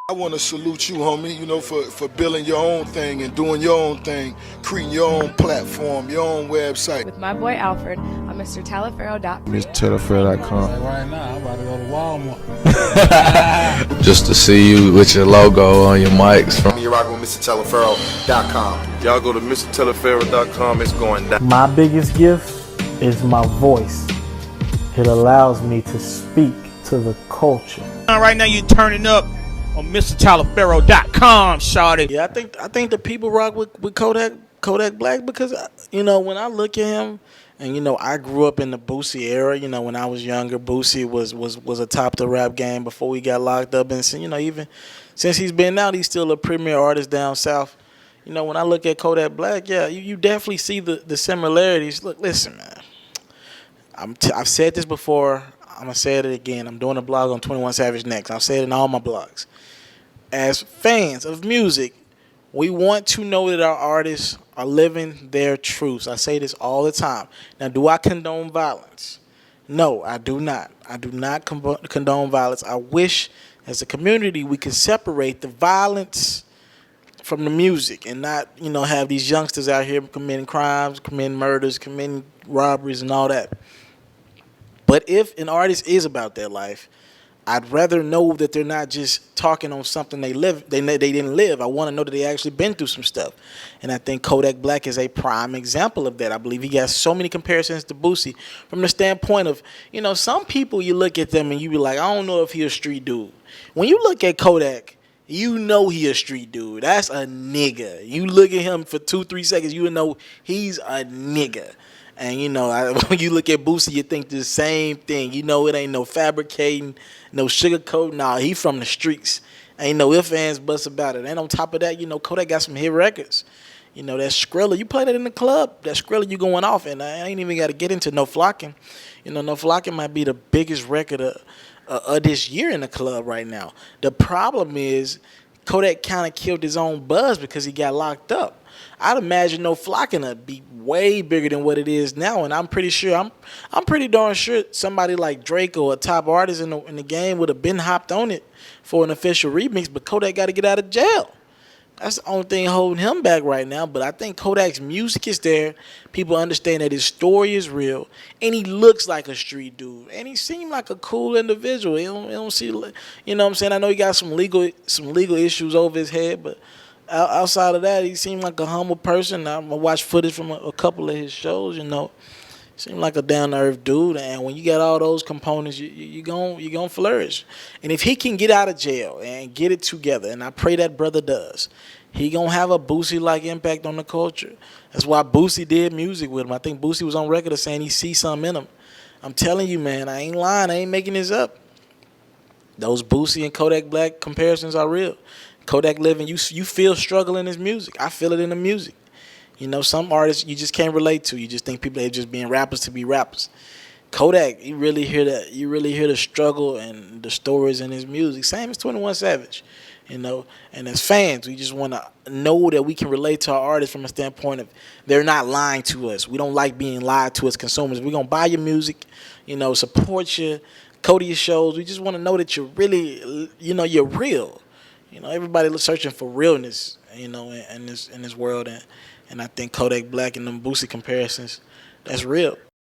I want to salute you, homie, for building your own thing and doing your own thing, creating your own platform, your own website. With my boy Alfred on MrTaliaferro.com. MrTaliaferro.com. Right now, I'm about to go to Walmart. Just to see you with your logo on your mics. You're rocking with MrTaliaferro.com. Y'all go to MrTaliaferro.com. It's going down. My biggest gift is my voice. It allows me to speak to the culture. Right now, you're turning up on MrTaliaferro.com, shawty. Yeah, I think the people rock with Kodak Black because when I look at him, and I grew up in the Boosie era. When I was younger, Boosie was atop the rap game before he got locked up, and even since he's been out, he's still a premier artist down south. When I look at Kodak Black, yeah, you definitely see the similarities. Look, listen, man. I've said this before. I'm gonna say it again. I'm doing a blog on 21 Savage next. I've said it in all my blogs. As fans of music, we want to know that our artists are living their truths. I say this all the time. Now, do I condone violence? No, I do not. I do not condone violence. I wish, as a community, we could separate the violence from the music and not, have these youngsters out here committing crimes, committing murders, committing robberies, and all that. But if an artist is about their life, I'd rather know that they're not just talking on something they didn't live. I want to know that they actually been through some stuff. And I think Kodak Black is a prime example of that. I believe he got so many comparisons to Boosie from the standpoint of, some people you look at them and you be like, I don't know if he a street dude. When you look at Kodak, you know he a street dude. That's a nigga. You look at him for 2-3 seconds, you know he's a nigga. And, when you look at Boosie, you think the same thing. It ain't no fabricating, no sugarcoat. Nah, he from the streets. Ain't no ifs, ands, buts about it. And on top of that, Kodak got some hit records. That Skrilla, you play that in the club. That Skrilla, you going off. And I ain't even got to get into No Flockin'. No Flockin' might be the biggest record of this year in the club right now. The problem is Kodak kind of killed his own buzz because he got locked up. I'd imagine No Flockin' would be way bigger than what it is now, and I'm pretty sure, I'm pretty darn sure somebody like Drake or a top artist in the game would have been hopped on it for an official remix, but Kodak got to get out of jail. That's the only thing holding him back right now, but I think Kodak's music is there. People understand that his story is real, and he looks like a street dude, and he seemed like a cool individual. He don't see, what I'm saying? I know he got some legal issues over his head, but outside of that, he seemed like a humble person. I watched footage from a couple of his shows, Seemed like a down-to-earth dude. And when you got all those components, you're gonna flourish. And if he can get out of jail and get it together, and I pray that brother does, he gonna have a Boosie-like impact on the culture. That's why Boosie did music with him. I think Boosie was on record of saying he sees something in him. I'm telling you, man, I ain't lying. I ain't making this up. Those Boosie and Kodak Black comparisons are real. Kodak living, you feel struggle in his music. I feel it in the music. Some artists you just can't relate to. You just think people are just being rappers to be rappers. Kodak, you really hear the struggle and the stories in his music. Same as 21 Savage, And as fans, we just want to know that we can relate to our artists from a standpoint of they're not lying to us. We don't like being lied to as consumers. We're gonna buy your music, support you, go to your shows. We just want to know that you're really, you're real. Everybody's searching for realness, in this world, and I think Kodak Black and them Boosie comparisons, that's real.